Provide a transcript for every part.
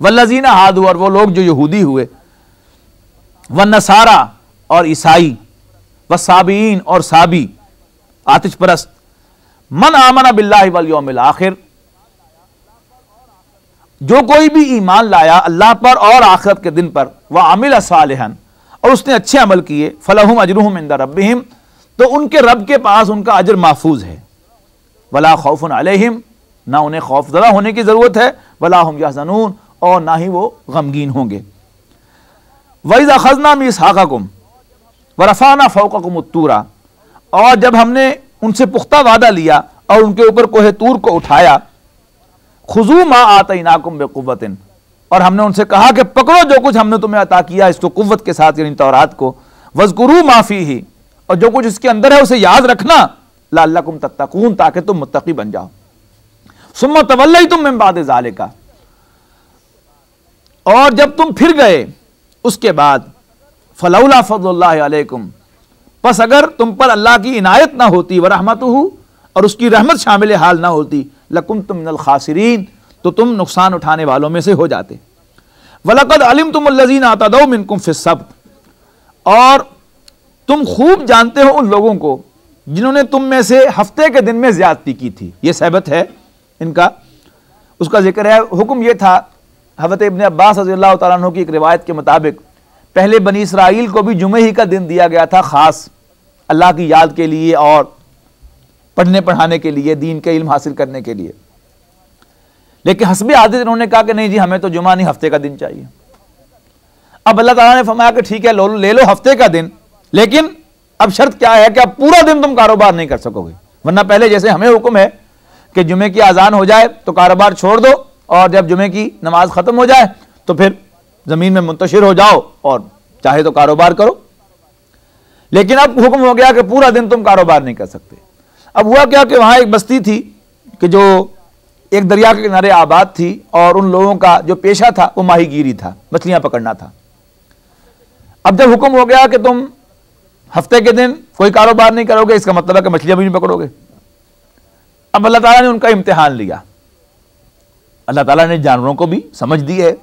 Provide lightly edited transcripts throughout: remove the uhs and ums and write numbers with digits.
वल्लजीना हादू, और वो लोग जो यहूदी हुए, वन नसारा और ईसाई, व साबीन और साबी आतिश परस्त, मन आमना बिल्लाहि वल यौमिल आखिर, जो कोई भी ईमान लाया अल्लाह पर और आखिरत के दिन पर, वह आमिल सालिहन, और उसने अच्छे अमल किए, फलहुम अजरुहुम इंदा रब्बिहिम, तो उनके रब के पास उनका अजर महफूज है, वला खौफुन अलैहिम, ना उन्हें खौफजदा होने की जरूरत है, वला हुम यहज़नून, और ना ही वो गमगीन होंगे। वइज़ अख़ज़ना मीसाक़कुम व रफ़अना फ़ौक़कुम अत्तूरा, और जब हमने उनसे पुख्ता वादा लिया और उनके ऊपर कोहे तूर को उठाया, खुज़ू मा आतैनाकुम बिक़ुव्वतिन, और हमने उनसे कहा कि पकड़ो जो कुछ हमने तुम्हें अता किया इसको कुव्वत के साथ, यानी तौरात को, वज़कुरू मा फ़ीही, और जो कुछ इसके अंदर है उसे याद रखना, लअल्लकुम तत्तकून, ताकि तुम मुत्तकी बन जाओ। सुम्मा तवल्लैतुम मिन बाद ज़ालिका, और जब तुम फिर गए उसके बाद, फलौला फज़लुल्लाहि अलैकुम, बस अगर तुम पर अल्लाह की इनायत ना होती, व रहमतुहु, और उसकी रहमत शामिल हाल ना होती, लकुंतुम मिनल खासिरीन, तो तुम नुकसान उठाने वालों में से हो जाते। वलक़द अलिमतुमुल्लज़ीना अतदौ मिनकुम फ़िस्सब्त, और तुम खूब जानते हो उन लोगों को जिन्होंने तुम में से हफ्ते के दिन में ज्यादती की थी। ये सबत है इनका, उसका जिक्र है। हुक्म ये था, हज़रत इब्न अब्बास रज़ियल्लाहु तआला अन्हु की एक रिवायत के मुताबिक, पहले बनी इसराइल को भी जुमे ही का दिन दिया गया था, खास अल्लाह की याद के लिए और पढ़ने पढ़ाने के लिए, दीन के इल्म हासिल करने के लिए। लेकिन हस्बे आदत इन्होंने कहा कि नहीं जी, हमें तो जुमा नहीं, हफ्ते का दिन चाहिए। अब अल्लाह ताला ने फरमाया कि ठीक है, ले लो हफ्ते का दिन, लेकिन अब शर्त क्या है कि अब पूरा दिन तुम कारोबार नहीं कर सकोगे, वरना पहले जैसे हमें हुक्म है कि जुमे की अजान हो जाए तो कारोबार छोड़ दो, और जब जुमे की नमाज खत्म हो जाए तो फिर जमीन में मुंतशिर हो जाओ और चाहे तो कारोबार करो। लेकिन अब हुक्म हो गया कि पूरा दिन तुम कारोबार नहीं कर सकते। अब हुआ क्या कि वहां एक बस्ती थी कि जो एक दरिया के किनारे आबाद थी, और उन लोगों का जो पेशा था वो माहीगीरी था, मछलियां पकड़ना था। अब जब हुक्म हो गया कि तुम हफ्ते के दिन कोई कारोबार नहीं करोगे, इसका मतलब है कि मछलियां भी नहीं पकड़ोगे। अब अल्लाह ताला ने उनका इम्तिहान लिया। अल्लाह ताला ने जानवरों को भी समझ दी है।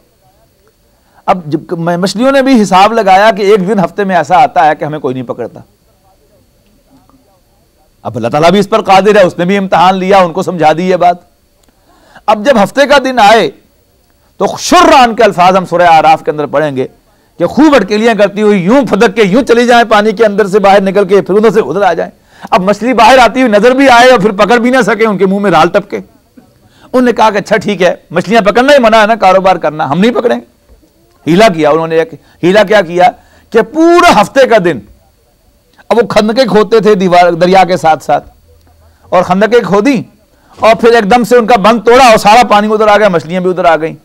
अब जब मछलियों ने भी हिसाब लगाया कि एक दिन हफ्ते में ऐसा आता है कि हमें कोई नहीं पकड़ता। अब अल्लाह ताला भी इस पर कादिर है, उसने भी इम्तिहान लिया, उनको समझा दी ये बात। अब जब हफ्ते का दिन आए तो शुर्रान के अल्फाज हम सूरह आराफ के अंदर पढ़ेंगे कि खूब अटकेलियां करती हुई यूं फदक के यूं चली जाए पानी के अंदर से बाहर निकल के, फिर उधर से उधर आ जाए। अब मछली बाहर आती हुई नजर भी आए और फिर पकड़ भी ना सके, उनके मुंह में राल टपके। उन्होंने कहा कि अच्छा ठीक है, मछलियां पकड़ना ही मना है ना, कारोबार करना हम नहीं पकड़ेंगे। हीला किया उन्होंने। एक हीला क्या किया कि पूरा हफ्ते का दिन, अब वो खंदकें खोदते थे दीवार दरिया के साथ साथ, और खंदकें खोदी और फिर एकदम से उनका बंद तोड़ा और सारा पानी उधर आ गया, मछलियां भी उधर आ गई,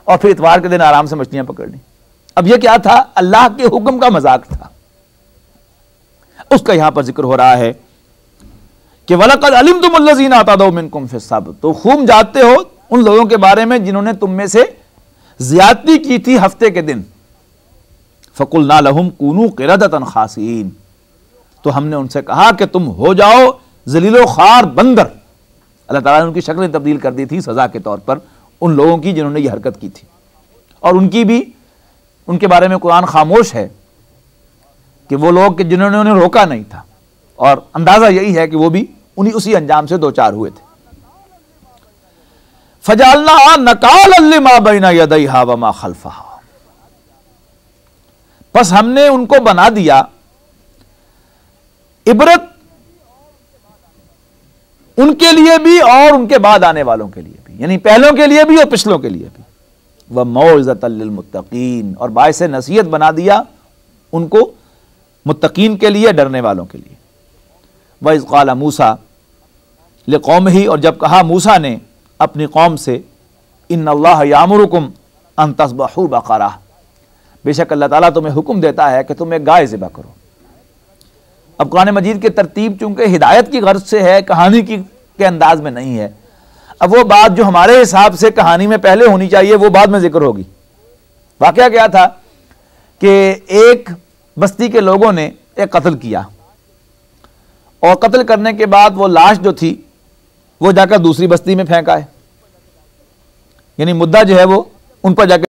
और फिर इतवार के दिन आराम से मछलियां पकड़ ली। अब यह क्या था? अल्लाह के हुक्म का मजाक था। उसका यहां पर जिक्र हो रहा है कि वलक़द अलिमतुमुल्लज़ीना अतदौ मिनकुम फ़िस्सब्त, तो खूब जानते हो उन लोगों के बारे में जिन्होंने तुम में से ज्यादती की थी हफ्ते के दिन। फ़क़ुलना लहुम कूनू क़िरदतन ख़ासिईन, तो हमने उनसे कहा कि तुम हो जाओ ज़लीलो ख़ार बंदर। अल्लाह ताला ने उनकी शक्लें तब्दील कर दी थी सज़ा के तौर पर उन लोगों की जिन्होंने ये हरकत की थी। और उनकी भी, उनके बारे में कुरान खामोश है कि वो लोग कि जिन्होंने उन्हें रोका नहीं था, और अंदाजा यही है कि वो भी उसी अंजाम से दो चार हुए थे। फजअलना नकालन लिमा बैना यदैहा व मा खल्फहा, बस हमने उनको बना दिया इबरत उनके लिए भी और उनके बाद आने वालों के लिए भी, यानी पहलों के लिए भी और पिछलों के लिए भी। वह मौइज़तल लिलमुत्तकीन, और बाइस नसीहत बना दिया उनको मुत्तकीन के लिए, डरने वालों के लिए। वइज़ क़ाल मूसा लिक़ौमिही, और जब कहा मूसा ने अपनी कौम से, इन्नल्लाह यामुरुकुम अन तज़बहू बक़रा, बेशक अल्लाह ताला तुम्हें हुक्म देता है कि तुम एक गाय ज़िबा करो। अब कुरान मजीद की तरतीब चूंकि हिदायत की गर्ज से है, कहानी के अंदाज में नहीं है। अब वो बात जो हमारे हिसाब से कहानी में पहले होनी चाहिए वो बाद में जिक्र होगी। वाकया क्या था कि एक बस्ती के लोगों ने एक कत्ल किया, और कत्ल करने के बाद वो लाश जो थी वो जाकर दूसरी बस्ती में फेंका है, यानी मुद्दा जो है वो उन पर जाके